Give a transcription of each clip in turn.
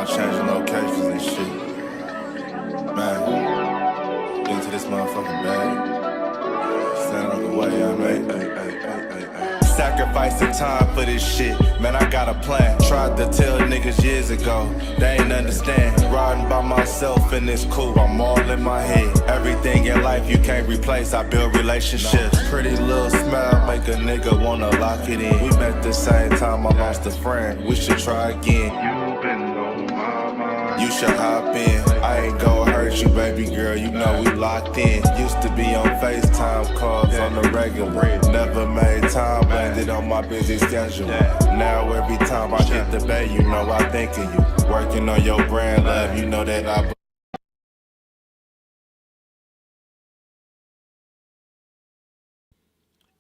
about changing locations and shit. Man, into this motherfucking bag. Stand on the way I made. Sacrificing time for this shit. Man, I got a plan. Tried to tell niggas years ago. They ain't understand. Riding by myself and it's cool. I'm all in my head. Everything in life you can't replace. I build relationships. Pretty little smile make a nigga wanna lock it in. We met the same time I lost a friend. We should try again. You been on my mind. You should hop in. I ain't gon' hurt you, baby girl. You know we locked in. Used to be on FaceTime calls on the regular. Never made time, landed on my busy schedule. Now every time I hit the bay, you know I think of you. Working on your brand, love, you know that I.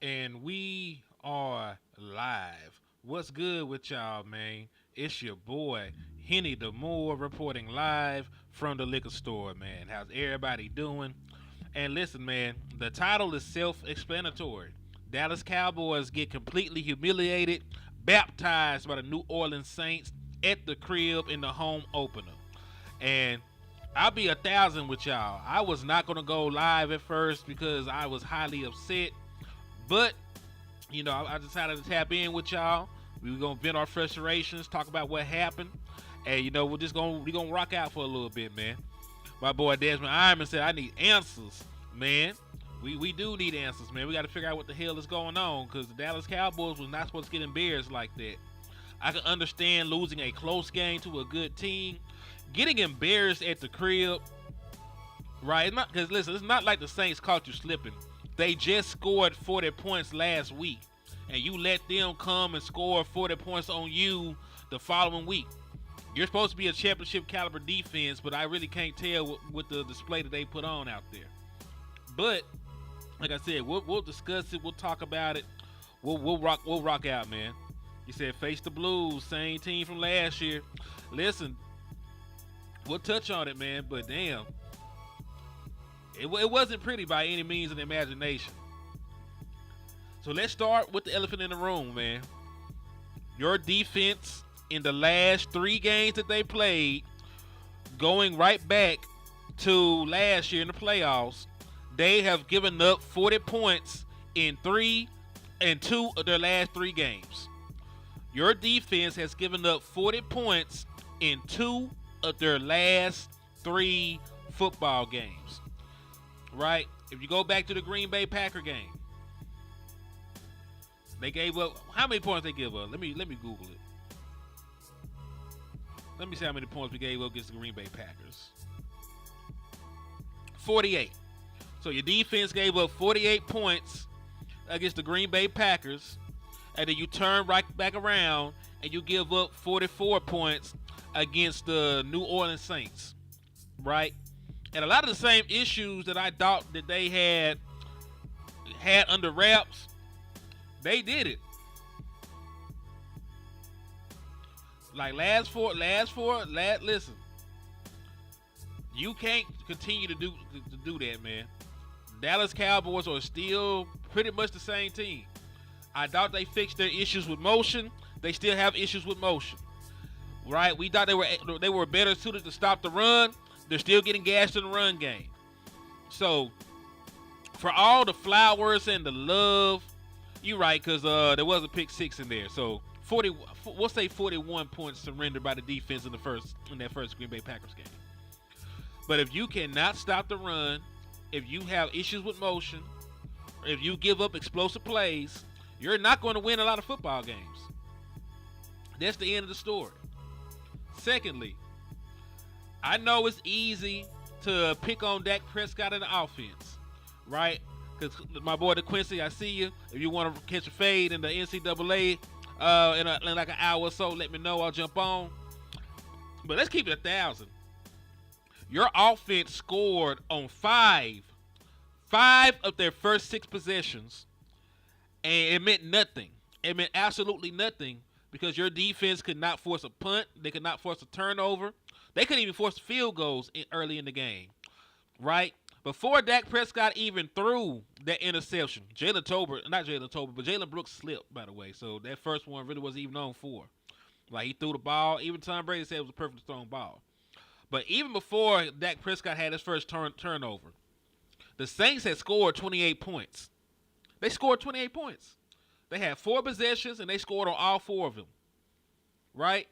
And we are live. What's good with y'all, man? It's your boy, Hennythemoor, reporting live from the liquor store, man. How's everybody doing? And listen, man, the title is self-explanatory. Dallas Cowboys get completely humiliated, baptized by the New Orleans Saints at the crib in the home opener. And I'll be 1,000 with y'all. I was not going to go live at first because I was highly upset. But, you know, I decided to tap in with y'all. We were going to vent our frustrations, talk about what happened. And, you know, we're going to rock out for a little bit, man. My boy Desmond Ironman said, I need answers, man. We do need answers, man. We got to figure out what the hell is going on because the Dallas Cowboys was not supposed to get embarrassed like that. I can understand losing a close game to a good team. Getting embarrassed at the crib, right? Because, listen, it's not like the Saints caught you slipping. They just scored 40 points last week, and you let them come and score 40 points on you the following week. You're supposed to be a championship caliber defense, but I really can't tell with the display that they put on out there. But like I said, we'll discuss it. We'll talk about it. We'll rock out, man. You said face the Blues, same team from last year. Listen, we'll touch on it, man. But damn, it wasn't pretty by any means of the imagination. So let's start with the elephant in the room, man. Your defense in the last 3 games that they played, going right back to last year in the playoffs, they have given up 40 points in 2 of their last 3 games. Your defense has given up 40 points in 2 of their last 3 football games. Right? If you go back to the Green Bay Packer game, they gave up, how many points they give up? Let me Google it. Let me see how many points we gave up against the Green Bay Packers. 48. So your defense gave up 48 points against the Green Bay Packers, and then you turn right back around and you give up 44 points against the New Orleans Saints, right? And a lot of the same issues that I thought that they had under wraps, they did it. Like listen. You can't continue to do that, man. Dallas Cowboys are still pretty much the same team. I thought they fixed their issues with motion. They still have issues with motion, right? We thought they were better suited to stop the run. They're still getting gashed in the run game. So, for all the flowers and the love, you're right, because there was a pick 6 in there. So, we'll say 41 points surrendered by the defense in that first Green Bay Packers game. But if you cannot stop the run, if you have issues with motion, or if you give up explosive plays, you're not going to win a lot of football games. That's the end of the story. Secondly, I know it's easy to pick on Dak Prescott in the offense, right? Because my boy DeQuincy, I see you. If you want to catch a fade in the NCAA in like an hour or so, let me know. I'll jump on. But let's keep it 1,000. Your offense scored on 5 of their first 6 possessions, and it meant nothing. It meant absolutely nothing because your defense could not force a punt. They could not force a turnover. They couldn't even force field goals early in the game, right? Before Dak Prescott even threw that interception, Jalen Brooks slipped, by the way, so that first one really wasn't even on for. Like, he threw the ball. Even Tom Brady said it was a perfectly thrown ball. But even before Dak Prescott had his first turnover, the Saints had scored 28 points. They scored 28 points. They had 4 possessions, and they scored on all 4 of them. Right?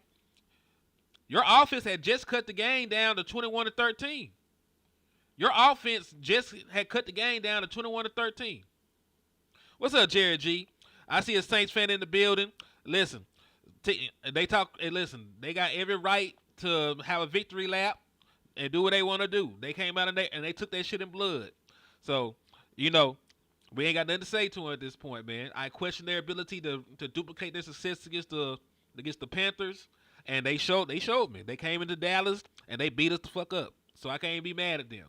Your offense had just cut the game down to 21-13. Your offense just had cut the game down to 21-13. What's up, Jared G? I see a Saints fan in the building. Listen, they talk. Listen, they got every right to have a victory lap and do what they want to do. They came out and they took that shit in blood. So, we ain't got nothing to say to them at this point, man. I question their ability to duplicate their success against the Panthers, and they showed me. They came into Dallas and they beat us the fuck up. So I can't be mad at them.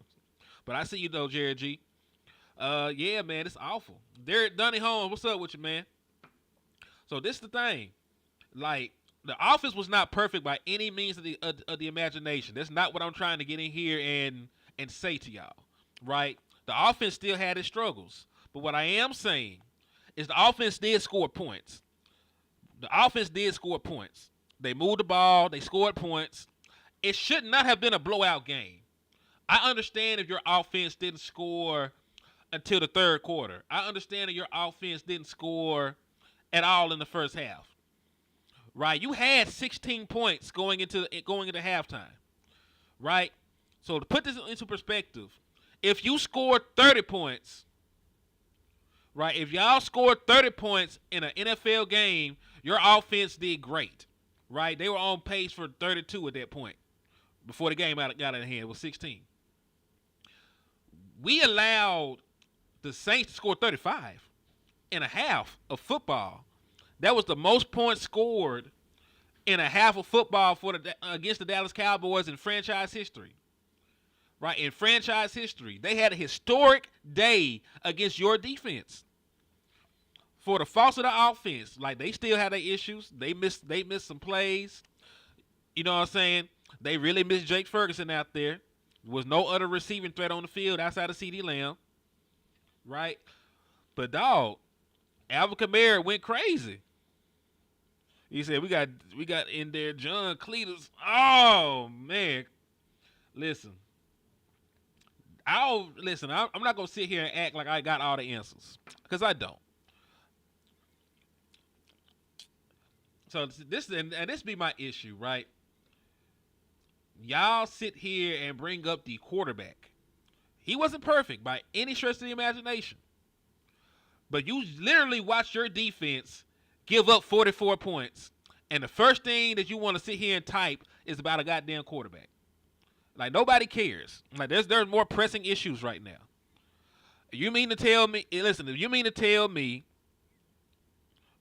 But I see you though, Jared G. Yeah, man, it's awful. Derek Dunny Holmes, what's up with you, man? So this is the thing. Like, the offense was not perfect by any means of the imagination. That's not what I'm trying to get in here and say to y'all, right? The offense still had its struggles. But what I am saying is the offense did score points. The offense did score points. They moved the ball. They scored points. It should not have been a blowout game. I understand if your offense didn't score until the third quarter. I understand if your offense didn't score at all in the first half. Right? You had 16 points going into halftime. Right? So to put this into perspective, if you scored 30 points, right? If y'all scored 30 points in an NFL game, your offense did great. Right? They were on pace for 32 at that point. Before the game got out of hand, it was 16. We allowed the Saints to score 35 in a half of football. That was the most points scored in a half of football against the Dallas Cowboys in franchise history. Right? In franchise history. They had a historic day against your defense. For the faults of the offense, like, they still had their issues. They missed some plays. You know what I'm saying? They really missed Jake Ferguson out there. There was no other receiving threat on the field outside of CeeDee Lamb. Right? But, dog, Alvin Kamara went crazy. He said, we got in there John Cletus. Oh, man. Listen. I'm not going to sit here and act like I got all the answers. Because I don't. So this be my issue, right? Y'all sit here and bring up the quarterback. He wasn't perfect by any stretch of the imagination. But you literally watched your defense give up 44 points. And the first thing that you want to sit here and type is about a goddamn quarterback. Like, nobody cares. Like, there's more pressing issues right now. You mean to tell me, listen, if you mean to tell me,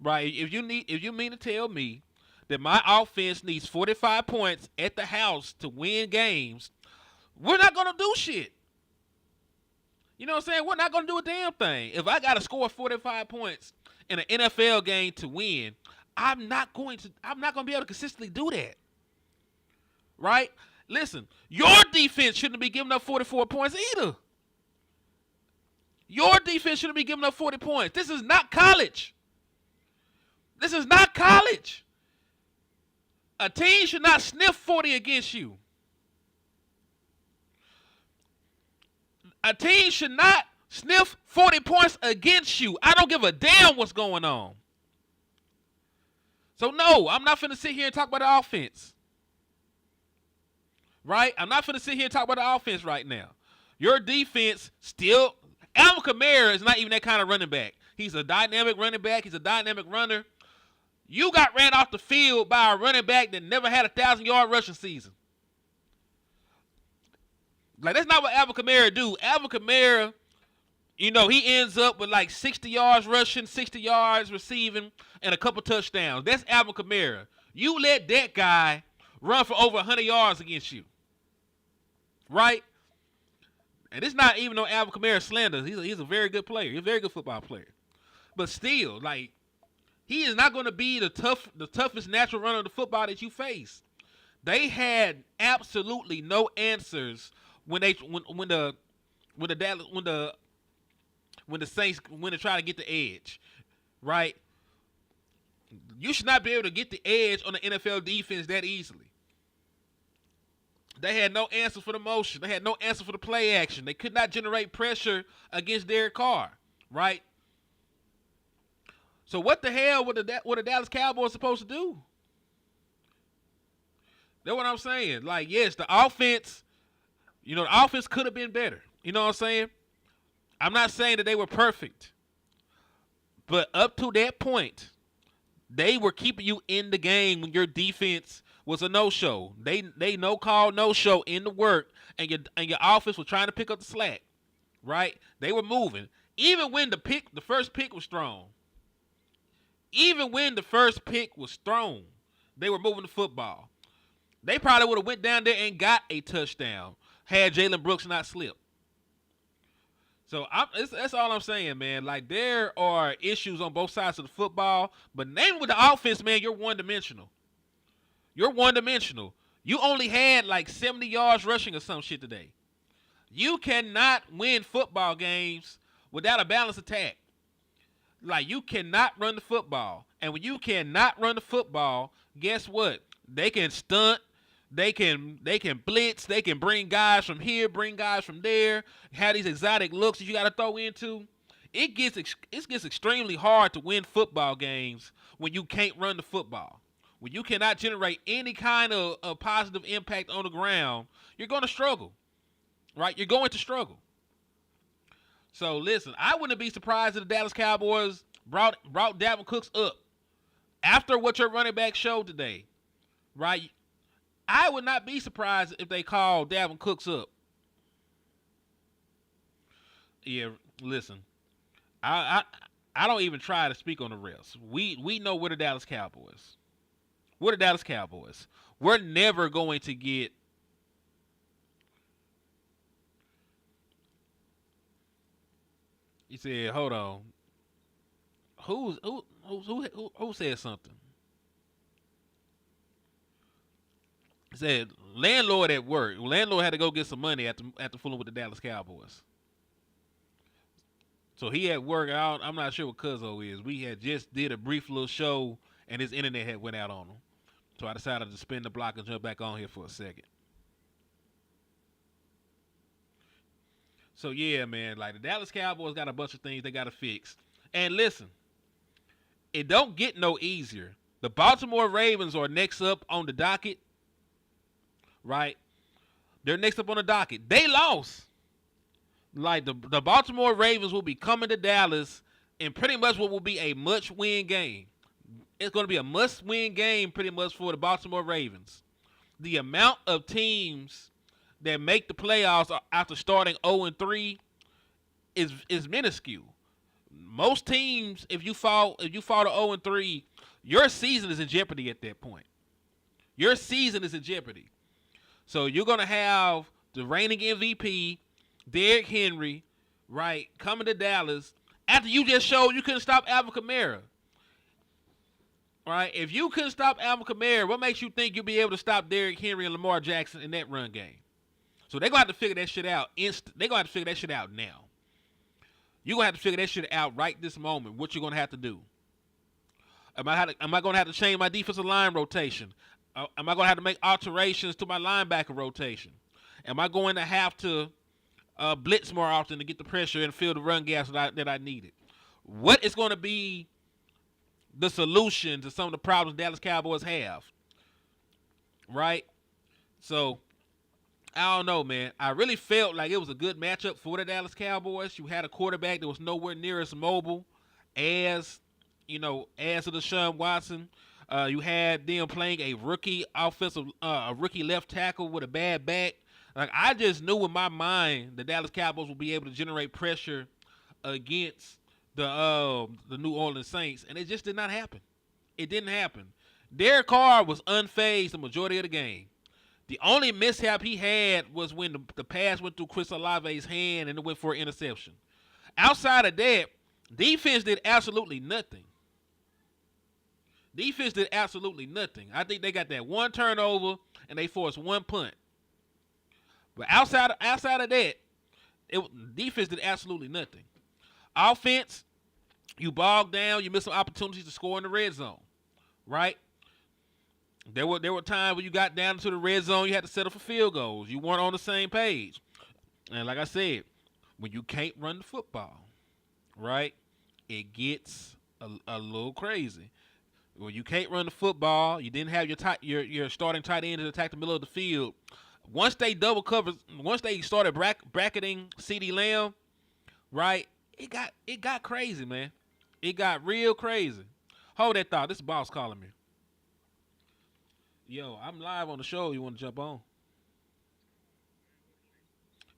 right, if you mean to tell me that my offense needs 45 points at the house to win games, we're not going to do shit. You know what I'm saying? We're not going to do a damn thing. If I got to score 45 points in an NFL game to win, I'm not going to be able to consistently do that. Right? Listen, your defense shouldn't be giving up 44 points either. Your defense shouldn't be giving up 40 points. This is not college. This is not college. A team should not sniff 40 against you. A team should not sniff 40 points against you. I don't give a damn what's going on. So, no, I'm not finna sit here and talk about the offense. Right? I'm not finna sit here and talk about the offense right now. Your defense still... Alvin Kamara is not even that kind of running back. He's a dynamic running back. He's a dynamic runner. You got ran off the field by a running back that never had a 1,000-yard rushing season. Like, that's not what Alvin Kamara do. Alvin Kamara, he ends up with like 60 yards rushing, 60 yards receiving, and a couple touchdowns. That's Alvin Kamara. You let that guy run for over 100 yards against you. Right? And it's not even no Alvin Kamara slander. He's a very good player. He's a very good football player. But still, like, he is not going to be the toughest natural runner of the football that you face. They had absolutely no answers when the Saints try to get the edge, right? You should not be able to get the edge on the NFL defense that easily. They had no answer for the motion. They had no answer for the play action. They could not generate pressure against Derek Carr, right? So what the hell were the Dallas Cowboys supposed to do? That's what I'm saying. Like, yes, the offense, the offense could have been better. You know what I'm saying? I'm not saying that they were perfect. But up to that point, they were keeping you in the game when your defense was a no-show. They no-call, no-show in the work, and your offense was trying to pick up the slack, right? They were moving. Even when the first pick was thrown. Even when the first pick was thrown, they were moving the football. They probably would have went down there and got a touchdown had Jalen Brooks not slipped. So that's all I'm saying, man. Like, there are issues on both sides of the football, but name with the offense, man, you're one-dimensional. You're one-dimensional. You only had like 70 yards rushing or some shit today. You cannot win football games without a balanced attack. Like, you cannot run the football. And when you cannot run the football, guess what? They can stunt. They can blitz. They can bring guys from here, bring guys from there. Have these exotic looks that you got to throw into. It gets extremely hard to win football games when you can't run the football. When you cannot generate any kind of positive impact on the ground, you're going to struggle, right? You're going to struggle. So, listen, I wouldn't be surprised if the Dallas Cowboys brought Dalvin Cooks up after what your running back showed today, right? I would not be surprised if they called Dalvin Cooks up. Yeah, listen, I don't even try to speak on the refs. We know we're the Dallas Cowboys. We're the Dallas Cowboys. We're never going to get He said, "Hold on. Who said something?" He said, "Landlord at work. Landlord had to go get some money after fooling with the Dallas Cowboys. So he at work. I'm not sure what Cuzzo is. We had just did a brief little show, and his internet had went out on him. So I decided to spin the block and jump back on here for a second. So yeah, man, like the Dallas Cowboys got a bunch of things they got to fix. And listen, it don't get no easier. The Baltimore Ravens are next up on the docket, right? They're next up on the docket. They lost. Like the Baltimore Ravens will be coming to Dallas in pretty much what will be a must-win game. It's going to be a must-win game pretty much for the Baltimore Ravens. The amount of teams that make the playoffs after starting 0-3 is minuscule. Most teams, if you fall to 0-3, your season is in jeopardy at that point. Your season is in jeopardy. So you're going to have the reigning MVP, Derrick Henry, right, coming to Dallas after you just showed you couldn't stop Alvin Kamara. Right? If you couldn't stop Alvin Kamara, what makes you think you'll be able to stop Derrick Henry and Lamar Jackson in that run game? So they're going to have to figure that shit out. They're going to have to figure that shit out now. You're going to have to figure that shit out right this moment, what you're going to have to do. Am I going to have to change my defensive line rotation? Am I going to have to make alterations to my linebacker rotation? Am I going to have to blitz more often to get the pressure and fill the run gaps that I needed? What is going to be the solution to some of the problems Dallas Cowboys have? Right? So, I don't know, man. I really felt like it was a good matchup for the Dallas Cowboys. You had a quarterback that was nowhere near as mobile as Deshaun Watson. You had them playing a rookie left tackle with a bad back. Like, I just knew in my mind the Dallas Cowboys would be able to generate pressure against the New Orleans Saints, and it just did not happen. It didn't happen. Derek Carr was unfazed the majority of the game. The only mishap he had was when the pass went through Chris Olave's hand and it went for an interception. Outside of that, defense did absolutely nothing. I think they got that one turnover and they forced one punt. But outside of that, defense did absolutely nothing. Offense, you bogged down. You missed some opportunities to score in the red zone. right? There were times when you got down to the red zone, you had to settle for field goals. You weren't on the same page. And like I said, when you can't run the football, right, it gets a little crazy. When you can't run the football, you didn't have your starting tight end to attack the middle of the field. Once they double covered, once they started bracketing CeeDee Lamb, right, it got crazy, man. It got real crazy. Hold that thought. This boss calling me. Yo, I'm live on the show. You want to jump on?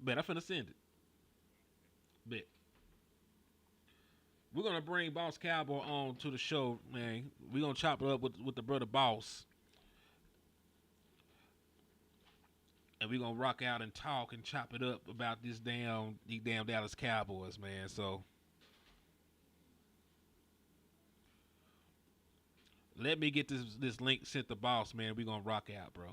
Bet I finna send it. Bet. We're gonna bring Boss Cowboy on to the show, man. We're gonna chop it up with the brother Boss. And we're gonna rock out and talk and chop it up about these damn Dallas Cowboys, man. So let me get this link sent to Boss, man. We're gonna rock out, bro.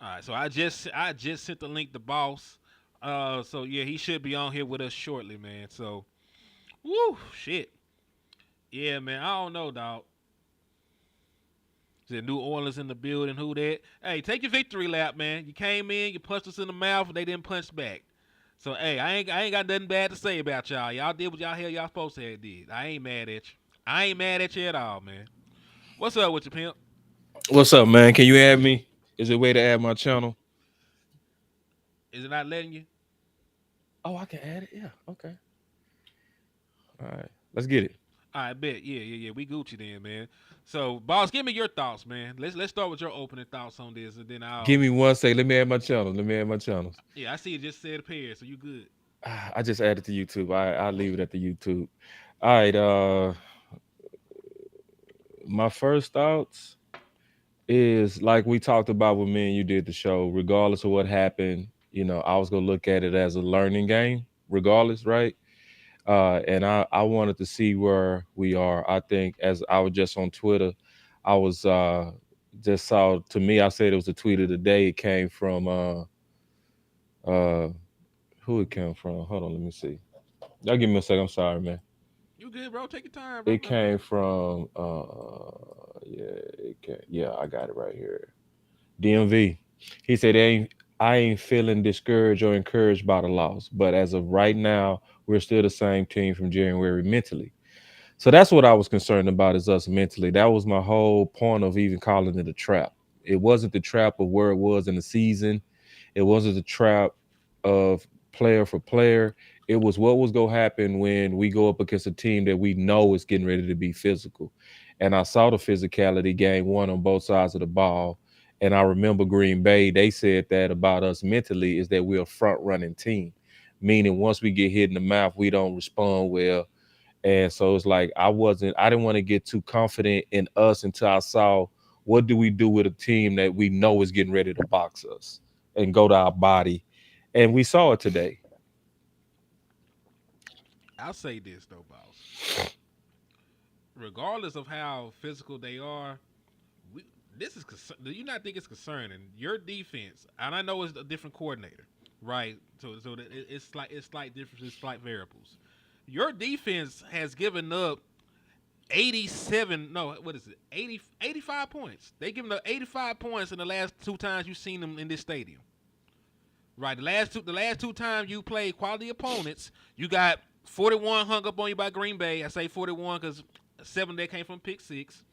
All right, so I just sent the link to Boss. So yeah, he should be on here with us shortly, man. So, woo, shit. Yeah, man. I don't know, dog. Is it New Orleans in the building? Who that? Hey, take your victory lap, man. You came in, you punched us in the mouth, and they didn't punch back. So hey, I ain't got nothing bad to say about y'all. Y'all did what y'all supposed to have did. I ain't mad at you. I ain't mad at you at all, man. What's up with you, pimp? What's up, man? Can you add me? Is there a way to add my channel? Is it not letting you? Oh, I can add it. Yeah. Okay. All right. Let's get it. I bet. Yeah. We Gucci then, man. So, boss, give me your thoughts, man. Let's start with your opening thoughts on this, and then Give I'll. me one sec. Let me add my channel. Let me add my channels. Yeah, I see it just said appear, so you good. I just added to YouTube. I'll leave it at the YouTube. All right. My first thoughts is like we talked about when me and you did the show. Regardless of what happened, I was gonna look at it as a learning game. Regardless, right? And I wanted to see where we are. I think as I was just on Twitter, I was just saw, to me, I said it was a tweet of the day. It came from uh who it came from. Hold on, let me see. Y'all give me a second. I'm sorry, man. You good, bro? Take your time, bro. It came from yeah, I got it right here. DMV. He said I ain't feeling discouraged or encouraged by the loss, but as of right now, we're still the same team from January mentally. So that's what I was concerned about, is us mentally. That was my whole point of even calling it a trap. It wasn't the trap of where it was in the season. It wasn't the trap of player for player. It was what was going to happen when we go up against a team that we know is getting ready to be physical. And I saw the physicality game one on both sides of the ball. And I remember Green Bay, they said that about us mentally, is that we're a front running team, meaning once we get hit in the mouth, we don't respond well. And so it's like I didn't want to get too confident in us until I saw what do we do with a team that we know is getting ready to box us and go to our body. And we saw it today. I'll say this though, boss. Regardless of how physical they are, we, do you not think it's concerning your defense? And I know it's a different coordinator, right? So that it's slight differences, slight variables. Your defense has given up 87, no, what is it, 85 points. They given up 85 points in the last two times you've seen them in this stadium. Right, the last two times you played quality opponents, you got 41 hung up on you by Green Bay. I say 41 because 7 they came from pick six,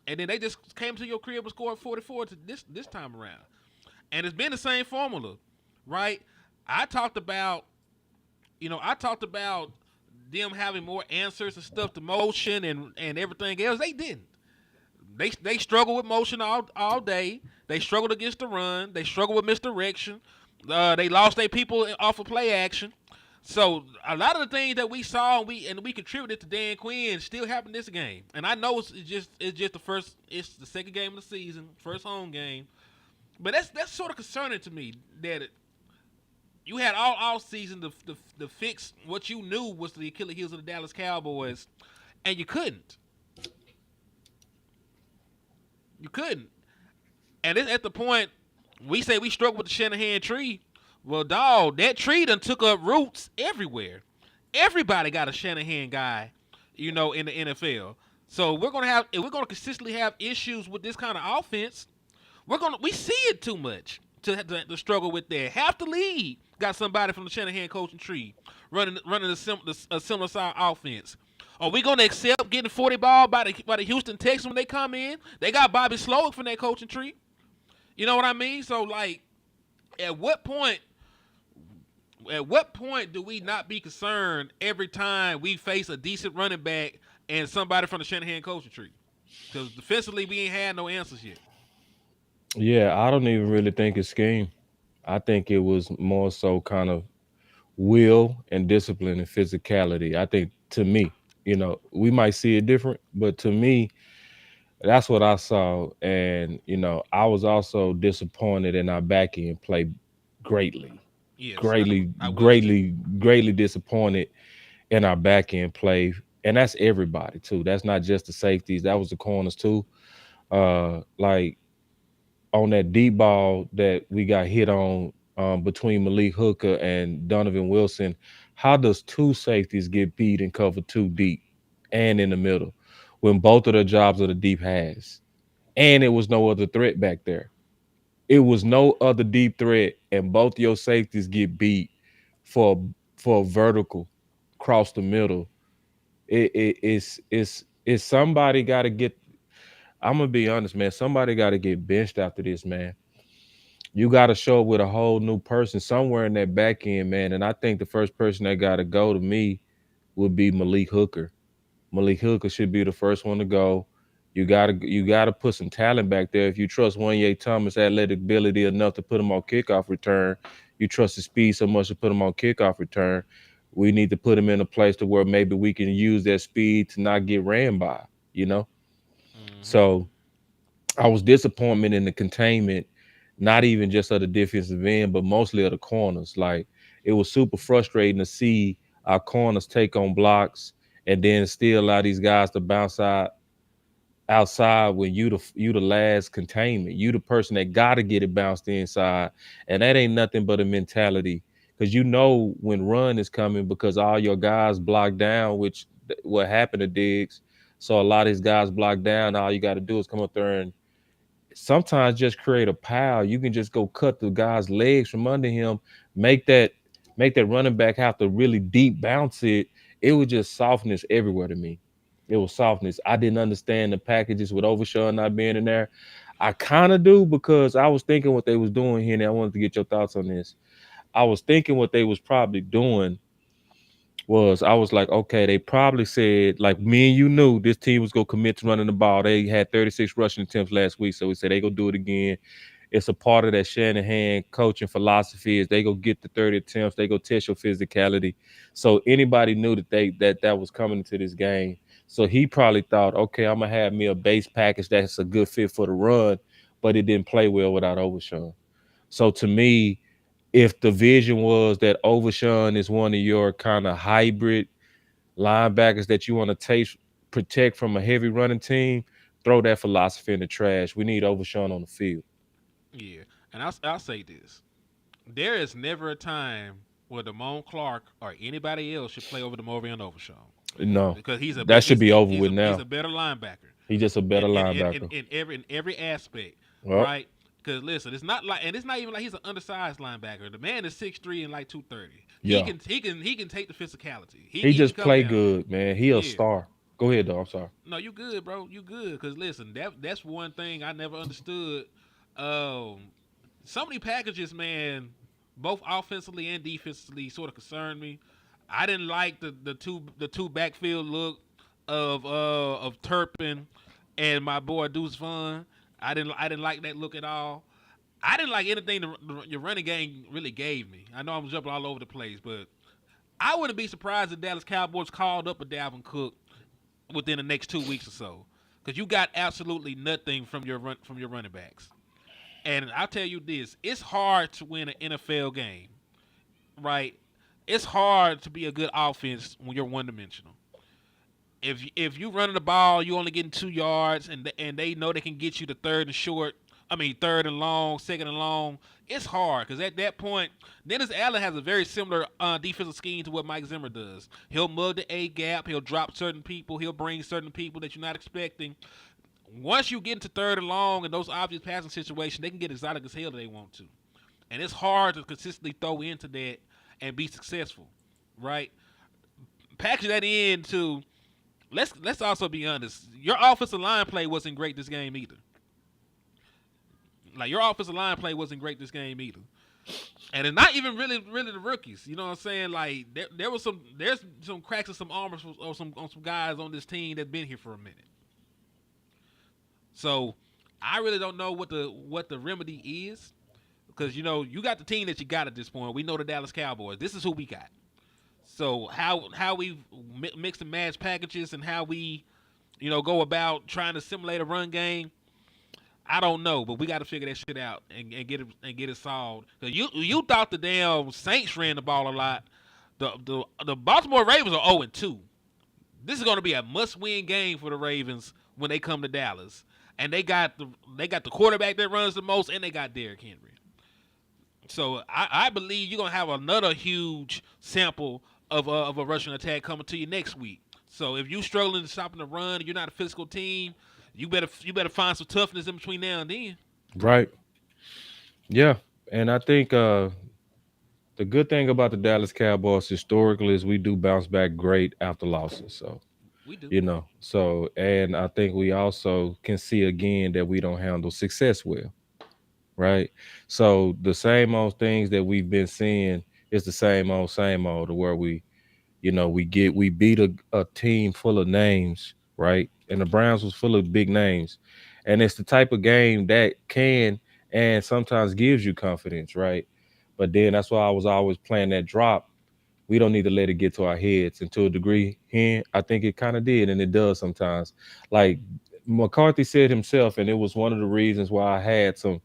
and then they just came to your crib and scored 44 to this time around. And it's been the same formula, right? I talked about, I talked about them having more answers and stuff to motion and everything else. They didn't. They struggle with motion all day. They struggled against the run. They struggled with misdirection. They lost their people off of play action. So a lot of the things that we saw and we contributed to Dan Quinn still happened this game. And I know it's just it's the second game of the season, first home game. But that's sort of concerning to me that You had all season to fix what you knew was the Achilles heels of the Dallas Cowboys, and you couldn't. You couldn't. And it's at the point we say we struggle with the Shanahan tree. Well, dog, that tree done took up roots everywhere. Everybody got a Shanahan guy, in the NFL. So if we're gonna consistently have issues with this kind of offense, we see it too much to struggle with that. Half the league got somebody from the Shanahan coaching tree running a similar style offense. Are we gonna accept getting 40 ball by the Houston Texans when they come in? They got Bobby Slowick from that coaching tree. You know what I mean? So like, at what point? At what point do we not be concerned every time we face a decent running back and somebody from the Shanahan coaching tree? Because defensively, we ain't had no answers yet. Yeah, I don't even really think it's scheme. I think it was more so kind of will and discipline and physicality. I think to me, we might see it different, but to me, that's what I saw. And, I was also disappointed in our back end play greatly, Yes, greatly, I was too. greatly, greatly disappointed in our back end play. And that's everybody too. That's not just the safeties. That was the corners too. Like on that deep ball that we got hit on between Malik Hooker and Donovan Wilson, how does two safeties get beat and cover two deep and in the middle when both of the jobs are the deep has? And it was no other threat back there. It was no other deep threat, and both your safeties get beat for for a vertical across the middle. It's somebody got to get. I'm gonna be honest, man. Somebody got to get benched after this, man. You got to show up with a whole new person somewhere in that back end, man. And I think the first person that got to go to me would be Malik Hooker. Malik Hooker should be the first one to go. You gotta put some talent back there. If you trust Wanye Thomas' athletic ability enough to put him on kickoff return, you trust his speed so much to put him on kickoff return. We need to put him in a place to where maybe we can use that speed to not get ran by, you know? Mm-hmm. So I was disappointed in the containment, not even just of the defensive end, but mostly of the corners. Like it was super frustrating to see our corners take on blocks and then still allow these guys to bounce outside when you the last containment. You the person that gotta get it bounced inside. And that ain't nothing but a mentality. Because when run is coming because all your guys block down, which what happened to Diggs. So a lot of these guys block down. All you got to do is come up there and sometimes just create a pile. You can just go cut the guy's legs from under him, make that make that running back have to really deep bounce it. It was just softness everywhere to me. It was softness. I didn't understand the packages with Overshawn not being in there. I kind of do because I was thinking what they was doing here, and I wanted to get your thoughts on this. I was thinking what they was probably doing was I was like, okay, they probably said, like me and you knew this team was gonna commit to running the ball. They had 36 rushing attempts last week, so we said they gonna do it again. It's a part of that Shanahan coaching philosophy is they go get the 30 attempts, they go test your physicality. So anybody knew that was coming into this game. So he probably thought, okay, I'm gonna have me a base package that's a good fit for the run, but it didn't play well without Overshawn. So to me, if the vision was that Overshawn is one of your kind of hybrid linebackers that you want to protect from a heavy running team, throw that philosophy in the trash. We need Overshawn on the field. Yeah, and I'll say this: there is never a time where Damone Clark or anybody else should play over Demorian Overshawn No, because he's a that better should be over with he's now. a better linebacker He's just a better linebacker. in every aspect, Well, right? Because listen, it's not even like he's an undersized linebacker. The man is 6'3" and like 230. yeah, He can take the physicality. he He can just come play down. good, man. He a Yeah. star. Go ahead, though. I'm sorry. No, you good, bro. You good. Cause listen, that's one thing I never understood. So many packages, man, both offensively and defensively, sort of concerned me. I didn't like the two backfield look of Turpin and my boy Deuce Vaughn. I didn't like that look at all. I didn't like anything your running game really gave me. I know I'm jumping all over the place, but I wouldn't be surprised if Dallas Cowboys called up a Dalvin Cook within the next 2 weeks or so, because you got absolutely nothing from your running backs. And I'll tell you this: it's hard to win an NFL game right? It's hard to be a good offense when you're one dimensional. If you running the ball, you only getting 2 yards, and they know they can get you to third and short. I mean, third and long, second and long. It's hard because at that point, Dennis Allen has a very similar defensive scheme to what Mike Zimmer does. He'll mug the A gap. He'll drop certain people. He'll bring certain people that you're not expecting. Once you get into third and long and those obvious passing situations, they can get exotic as hell if they want to, and it's hard to consistently throw into that and be successful, right? Package that into let's also be honest. Your offensive line play wasn't great this game either. Like your offensive line play wasn't great this game either. And it's not even really the rookies. You know what I'm saying? Like there's some cracks in some armors or some guys on this team that's been here for a minute. So I really don't know what the remedy is because you got the team that you got at this point. We know the Dallas Cowboys. This is who we got. So how we mix and match packages and how we go about trying to simulate a run game, I don't know, but we got to figure that shit out and get it solved. Cause you thought the damn Saints ran the ball a lot. The Baltimore Ravens are 0-2. This is going to be a must-win game for the Ravens when they come to Dallas, and they got the quarterback that runs the most, and they got Derrick Henry. So I believe you're gonna have another huge sample of a rushing attack coming to you next week. So if you're struggling to stop the run, you're not a physical team. You better find some toughness in between now and then. Right. Yeah. And I think the good thing about the Dallas Cowboys historically is we do bounce back great after losses. So, We do. and I think we also can see again that we don't handle success well. Right. So the same old things that we've been seeing is the same old, to where we beat a team full of names, right? And the Browns was full of big names. And it's the type of game that can and sometimes gives you confidence, right? But then that's why I was always playing that drop. We don't need to let it get to our heads. And to a degree, here, I think it kind of did, and it does sometimes. Like McCarthy said himself, and it was one of the reasons why I had some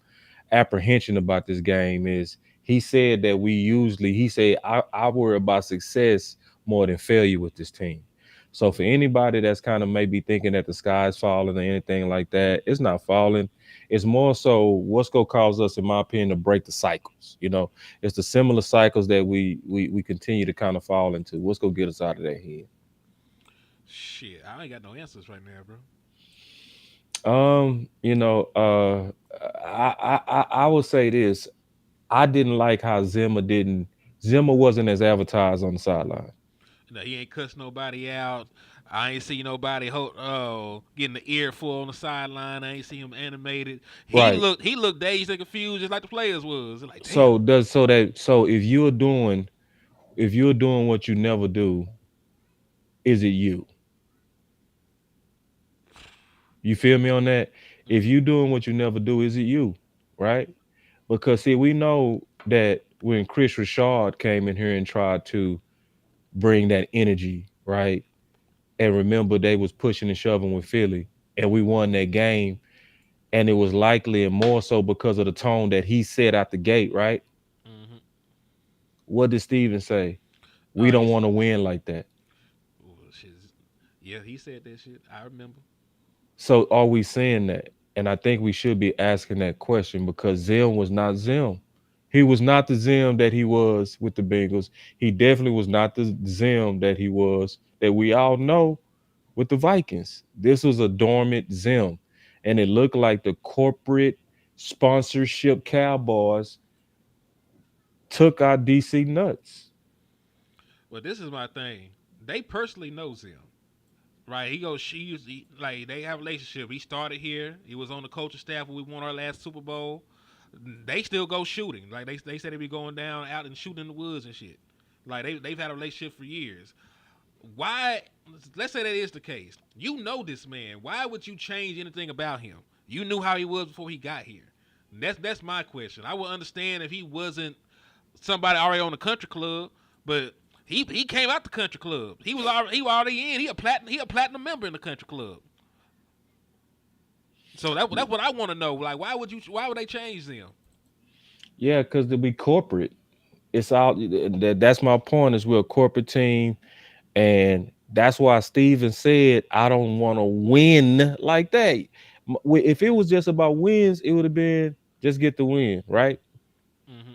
apprehension about this game, is he said that he said, I worry about success more than failure with this team. So for anybody that's kind of maybe thinking that the sky's falling or anything like that, it's not falling. It's more so what's going to cause us, in my opinion, to break the cycles. It's the similar cycles that we continue to kind of fall into. What's going to get us out of that head? Shit, I ain't got no answers right now, bro. Um, you know, uh, I would say this. I didn't like how Zimmer wasn't as advertised on the sideline. He ain't cussed nobody out. I ain't see nobody getting the earful on the sideline. I ain't see him animated. Right. He looked dazed and confused just like the players was. Like, damn. So if you're doing what you never do, is it you? You feel me on that? If you doing what you never do, is it you? Right? Because see, we know that when Chris Richard came in here and tried to bring that energy, right? And remember, they was pushing and shoving with Philly, and we won that game. And it was likely and more so because of the tone that he set out the gate, right? Mm-hmm. What did Steven say? We Oh, don't want to win like that. shit. Yeah, he said that shit. I remember. So are we saying that? And I think we should be asking that question, because Zim was not Zim. He was not the Zim that he was with the Bengals. He definitely was not the Zim that we all know with the Vikings. This was a dormant Zim. And it looked like the corporate sponsorship Cowboys took our DC nuts. But this is my thing. They personally knows him. Right, like they have a relationship. He started here. He was on the coaching staff when we won our last Super Bowl. They still go shooting. Like they said they be going down out and shooting in the woods and shit. Like they've had a relationship for years. Why? Let's say that is the case. You know this man. Why would you change anything about him? You knew how he was before he got here. That's my question. I would understand if he wasn't somebody already on the country club, but he came out the country club. He was already in. He a platinum member in the country club. So that's what I want to know. Like, why would they change them? Yeah, because to be corporate, It's all that's my point. Is we're a corporate team, and that's why Steven said I don't want to win like that. If it was just about wins, it would have been just get the win, right? Hmm.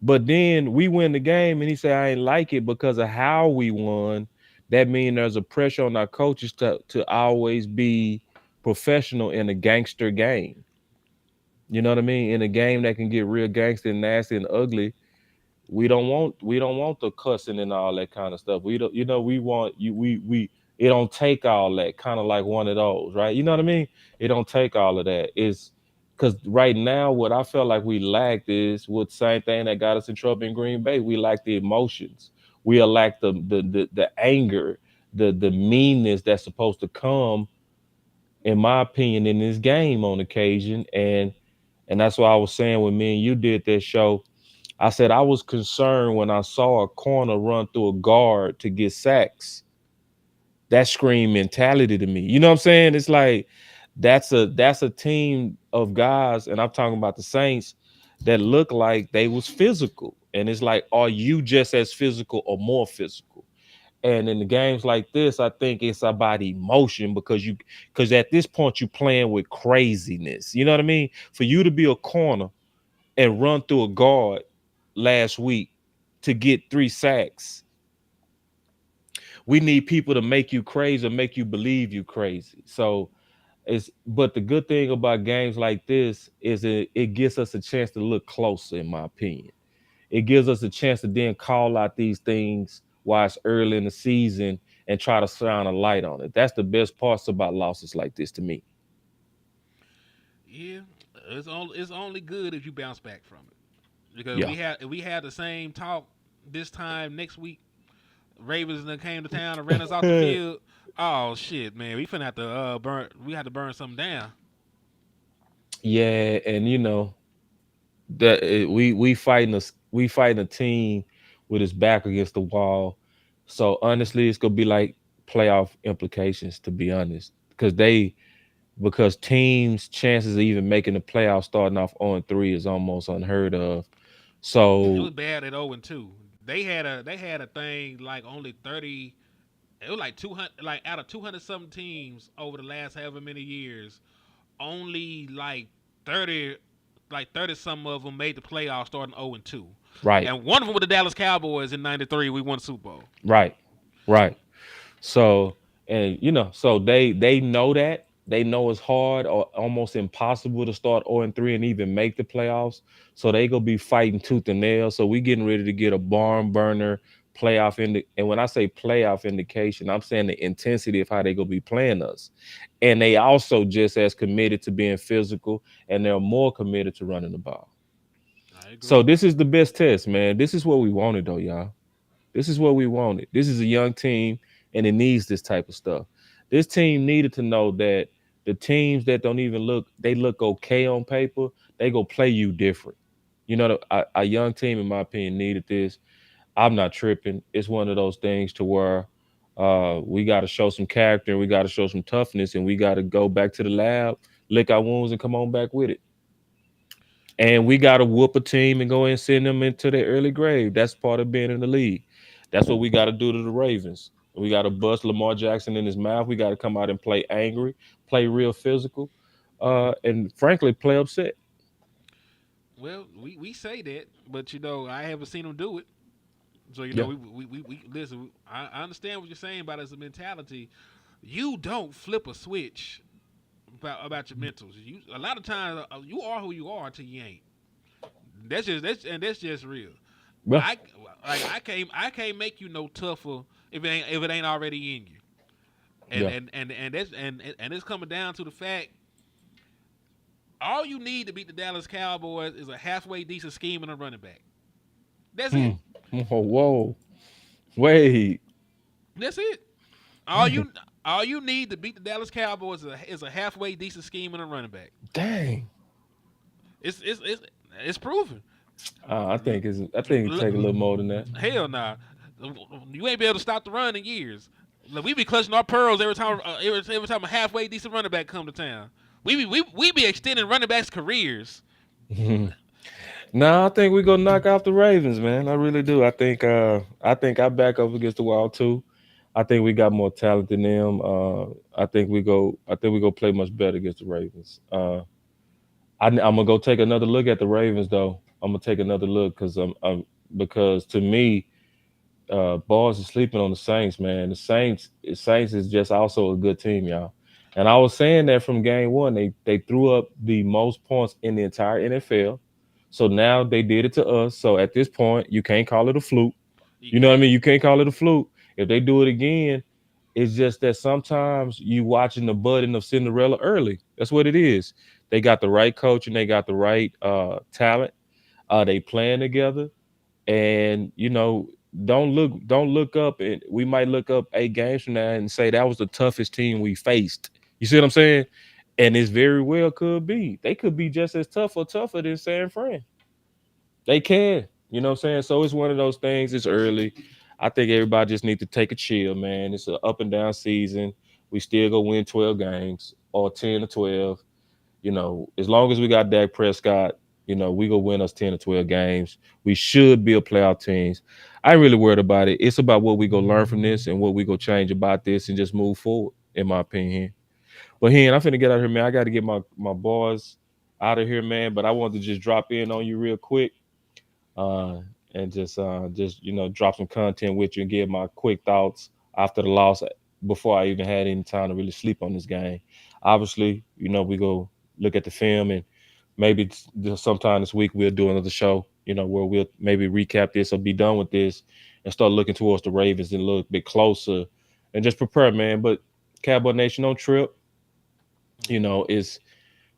But then we win the game, and he said I ain't like it because of how we won. That means there's a pressure on our coaches to always be professional in a gangster game. You know what I mean? In a game that can get real gangster and nasty and ugly, we don't want the cussing and all that kind of stuff. We don't, we want you we it don't take all that, kind of like one of those, right? You know what I mean? It don't take all of that. It's because right now what I felt like we lacked is what same thing that got us in trouble in Green Bay. We lack the emotions. We lack the anger, the meanness that's supposed to come, in my opinion, in this game on occasion. And that's why I was saying when me and you did this show, I said I was concerned when I saw a corner run through a guard to get sacks. That scream mentality to me. You know what I'm saying? It's like that's a team of guys, and I'm talking about the Saints, that look like they was physical. And it's like, are you just as physical or more physical? And in the games like this, I think it's about emotion, because at this point you playing with craziness. You know what I mean? For you to be a corner and run through a guard last week to get 3 sacks, we need people to make you crazy or make you believe you crazy. So but the good thing about games like this is it gives us a chance to look closer, in my opinion. It gives us a chance to then call out these things while it's early in the season and try to shine a light on it. That's the best parts about losses like this to me. Yeah, it's only good if you bounce back from it. Because Yeah. we had the same talk this time next week. Ravens then came to town and ran us off the field. Oh shit, man, we finna have to burn. We had to burn something down. Yeah, and that we fighting a team with his back against the wall. So honestly, it's gonna be like playoff implications, to be honest, because teams' chances of even making the playoffs starting off on 3 is almost unheard of. It was So bad at 0-2. They had a thing like only 30. It was like 200, like out of 200 something teams over the last however many years, only like 30, like 30 some of them made the playoffs starting 0-2, right, and one of them with the Dallas Cowboys in '93. We won the Super Bowl. right, right. So, and so they know that. They know it's hard or almost impossible to start 0-3 and even make the playoffs. So they gonna be fighting tooth and nail. So we getting ready to get a barn burner playoff and when I say playoff indication, I'm saying the intensity of how they gonna be playing us. And they also just as committed to being physical, and they're more committed to running the ball. I So agree. this is the best test, man. This is what we wanted though, y'all. This is what we wanted. This is a young team, and it needs this type of stuff. This team needed to know that the teams that don't even they look okay on paper, they go play you different. A young team, in my opinion, needed this. I'm not tripping. It's one of those things to where we got to show some character, and we got to show some toughness, and we got to go back to the lab, lick our wounds, and come on back with it. And we got to whoop a team and go and send them into their early grave. That's part of being in the league. That's what we got to do to the Ravens. We got to bust Lamar Jackson in his mouth. We got to come out and play angry, play real physical, and frankly, play upset. Well, we say that, but I haven't seen them do it. So Yeah, we listen. I understand what you're saying about as a mentality. You don't flip a switch about your mentals. You a lot of times you are who you are until you ain't. That's just real. yeah, I I can't make you no tougher if it ain't already in you. And yeah. and it's coming down to the fact all you need to beat the Dallas Cowboys is a halfway decent scheme and a running back. That's Hmm. it. Oh, whoa, wait, That's it. All dang, you all you need to beat the Dallas Cowboys is a halfway decent scheme and a running back. dang. It's proven. I think it take a little more than that. Hell nah. You ain't be able to stop the run in years. Look, we be clutching our pearls every time a halfway decent running back come to town. We be extending running backs' careers. No, I think we gonna knock off the Ravens, man. I really do. I think I back up against the wall too. I think we got more talent than them. I think we go play much better against the Ravens. I'm gonna go take another look at the Ravens though. I'm gonna take another look because to me, Bars is sleeping on the Saints, man. The Saints is just also a good team, y'all. And I was saying that from game one, they threw up the most points in the entire NFL. So now they did it to us. So at this point, you can't call it a fluke. You You know what I can't. mean? You can't call it a fluke. If they do it again, it's just that sometimes you watching the budding of Cinderella early. That's what it is. They got the right coach and they got the right talent. They playing together, and don't look up, and we might look up 8 games from now and say that was the toughest team we faced. You see what I'm saying? And it's very well could be. They could be just as tough or tougher than San Fran. They can. You know what I'm saying? So it's one of those things. It's early. I think everybody just need to take a chill, man. It's an up and down season. We still go win 12 games or 10 or 12. As long as we got Dak Prescott, we go win us 10 or 12 games. We should be a playoff teams. I ain't really worried about it. It's about what we go learn from this and what we go change about this and just move forward, in my opinion. But I'm finna get out of here, man. I got to get my boys out of here, man. But I wanted to just drop in on you real quick, uh, and just drop some content with you and give my quick thoughts after the loss before I even had any time to really sleep on this game. Obviously, we go look at the film, and maybe sometime this week we'll do another show, where we'll maybe recap this or be done with this and start looking towards the Ravens and look a bit closer and just prepare, man. But Cowboy Nation, don't trip. Hmm. It's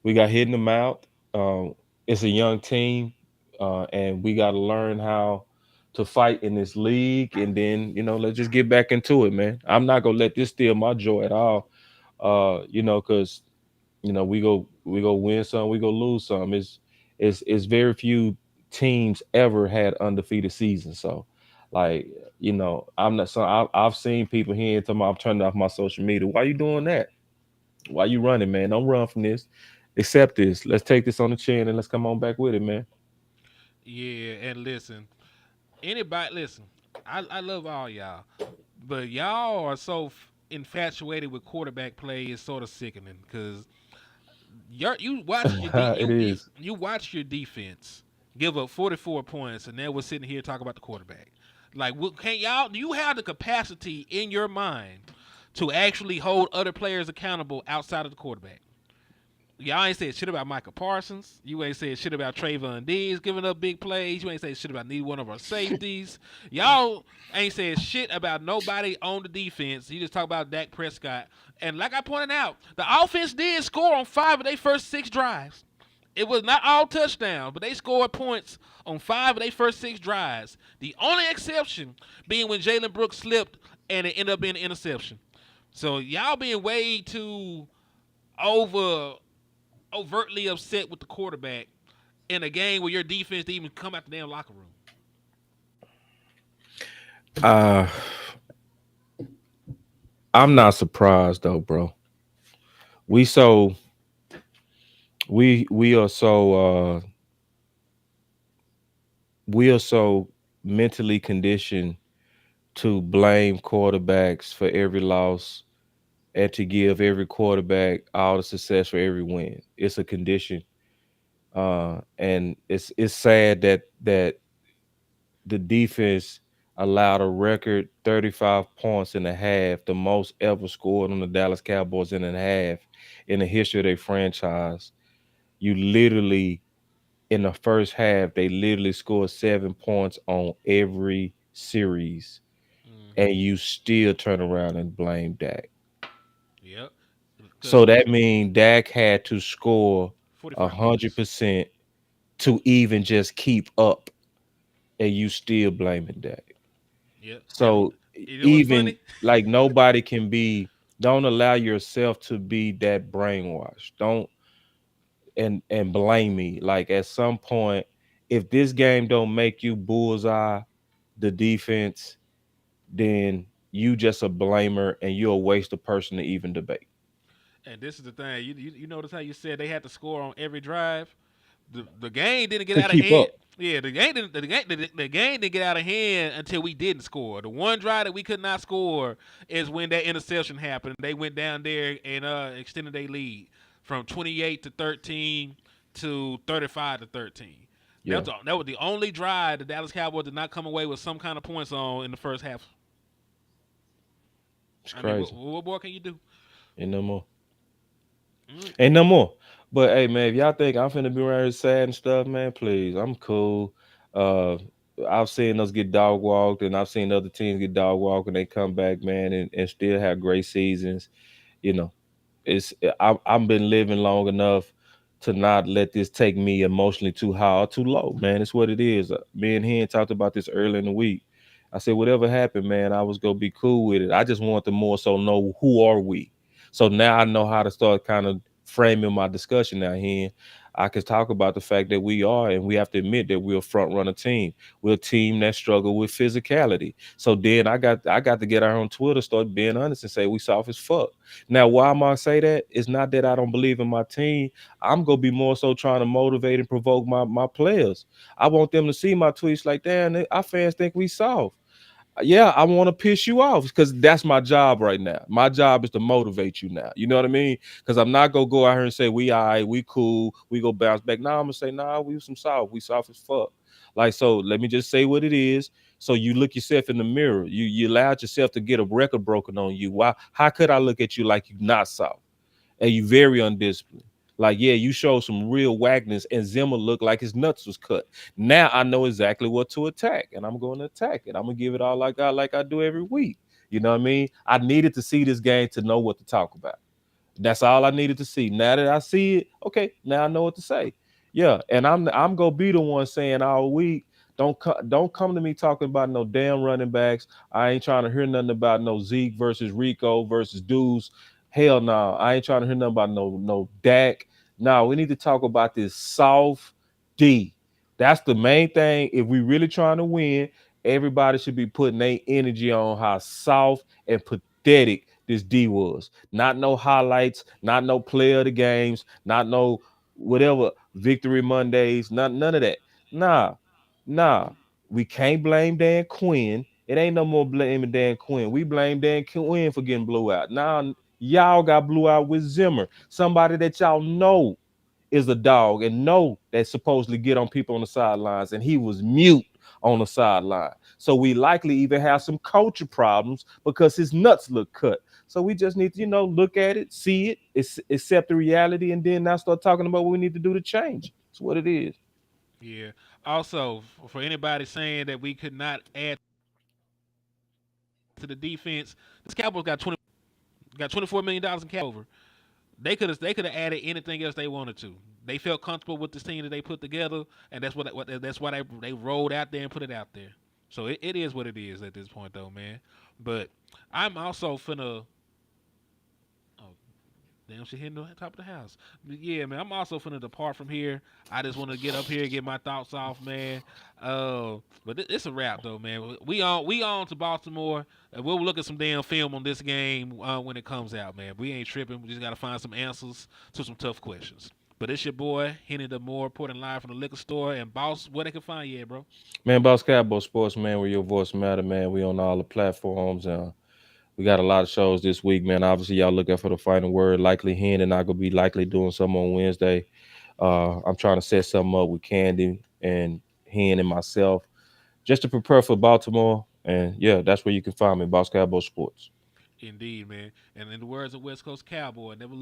we got hit in the mouth. It's a young team, and we got to learn how to fight in this league. And then let's just get back into it, man. I'm not gonna let this steal my joy at all. Because we go win some, we go lose some. It's very few teams ever had undefeated seasons. So, like I'm not. So I've seen people here talking about I'm turning off my social media. Why you doing that? Why you running, man? Don't run from this. Accept this. Let's take this on the chin and let's come on back with it, man. Yeah, and listen, anybody, listen. I love all y'all, but y'all are so infatuated with quarterback play. It's sort of sickening because you watch your It is. you watch your defense give up 44 points, and then we're sitting here talking about the quarterback. Like, can y'all? Do you have the capacity in your mind to actually hold other players accountable outside of the quarterback? Y'all ain't said shit about Michael Parsons. You ain't said shit about Trayvon Diggs giving up big plays. You ain't said shit about neither one of our safeties. Y'all ain't said shit about nobody on the defense. You just talk about Dak Prescott. And like I pointed out, the offense did score on 5 of their first 6 drives. It was not all touchdowns, but they scored points on 5 of their first 6 drives. The only exception being when Jalen Brooks slipped and it ended up being an interception. So y'all being way too over overtly upset with the quarterback in a game where your defense didn't even come out the damn locker room. Uh I'm not surprised though, bro. We so we are so we are so mentally conditioned to blame quarterbacks for every loss and to give every quarterback all the success for every win. It's a condition. And it's sad that the defense allowed a record 35 points in a half, the most ever scored on the Dallas Cowboys in a half in the history of their franchise. You literally, in the first half, they literally scored 7 points on every series, Mm-hmm. and you still turn around and blame Dak. Yep. Because So that listen, means Dak had to score a 45 hundred points. percent to even just keep up, and you still blaming Dak. Yep. And So you know what's even funny? like nobody can be. Don't allow yourself to be that brainwashed. Don't and blame me. Like at some point, if this game don't make you bullseye the defense, then you just a blamer and you're a waste of person to even debate. And this is the thing. You notice how you said they had to score on every drive? the game didn't get to out of keep hand. up. Yeah, the game didn't get out of hand until we didn't score. The one drive that we could not score is when that interception happened. They went down there and extended their lead from 28-13 to 35-13. Yeah, That was the only drive the Dallas Cowboys did not come away with some kind of points on in the first half. it's I mean, crazy. what more can you do? Ain't no more. Mm, Ain't no more. But hey, man, if y'all think I'm finna be around here sad and stuff, man, please, I'm cool. Uh, I've seen us get dog walked, and I've seen other teams get dog walked, and they come back, man, and still have great seasons. You know, it's I've been living long enough to not let this take me emotionally too high or too low, man. It's what it is. Me and Hen talked about this early in the week. I said, whatever happened, man, I was gonna be cool with it. I just want to more so know who are we. So now I know how to start kind of framing my discussion now, Hen. I can talk about the fact that we are, and we have to admit that we're a front runner team. We're a team that struggle with physicality. So then I got to get out on Twitter, start being honest, and say we soft as fuck. Now, why am I say that? It's not that I don't believe in my team. I'm gonna be more so trying to motivate and provoke my players. I want them to see my tweets like, damn, our fans think we soft. Yeah, I want to piss you off because that's my job right now. My job is to motivate you now. You know what I mean? Because I'm not gonna go out here and say we all right, we cool, we go bounce back. Nah, I'm gonna say, nah, we some soft, we soft as fuck. Like, so let me just say what it is. So you look yourself in the mirror. You allowed yourself to get a record broken on you. Why? How could I look at you like you not soft? And you very undisciplined. Like, yeah, you show some real whackness, and Zimmer looked like his nuts was cut. Now I know exactly what to attack, and I'm going to attack it. I'm gonna give it all like I do every week. You know what I mean? I needed to see this game to know what to talk about. That's all I needed to see. Now that I see it, okay, now I know what to say. Yeah, and I'm gonna be the one saying all week, don't come to me talking about no damn running backs. I ain't trying to hear nothing about no Zeke versus Rico versus Deuce. Hell no, I ain't trying to hear nothing about no Dak. No, we need to talk about this soft D. That's the main thing. If we really trying to win, everybody should be putting their energy on how soft and pathetic this D was. Not no highlights, not no player of the games, not no whatever victory Mondays, none of that. Nah, nah. We can't blame Dan Quinn. It ain't no more blaming Dan Quinn. We blame Dan Quinn for getting blew out. Now y'all got blew out with Zimmer, somebody that y'all know is a dog and know that supposedly get on people on the sidelines, and he was mute on the sideline. So we likely even have some culture problems because his nuts look cut. So we just need to, look at it, see it, accept the reality, and then now start talking about what we need to do to change. It's what it is. yeah. Also, for anybody saying that we could not add to the defense, this Cowboys got $24 million in cap over. They could have added anything else they wanted to. They felt comfortable with this team that they put together, and that's why they rolled out there and put it out there. So it is what it is at this point, though, man. But I'm also finna. Oh, damn, she hitting the top of the house. But yeah, man, I'm also finna depart from here. I just want to get up here and get my thoughts off, man. But it's a wrap, though, man. We on to Baltimore. And we'll look at some damn film on this game when it comes out, man. We ain't tripping. We just got to find some answers to some tough questions. But it's your boy, Hennythemoor, reporting live from the liquor store. And boss, where they can find you at, bro? Man, Boss Cowboy Sports, man, where your voice matter, man. We on all the platforms. We got a lot of shows this week, man. Obviously, y'all looking for the final word. Likely Hen and I gonna be likely doing some on Wednesday. I'm trying to set something up with Candy and Hen and myself just to prepare for Baltimore. And yeah, that's where you can find me, Boss Cowboy Sports. Indeed, man. And in the words of West Coast Cowboy, never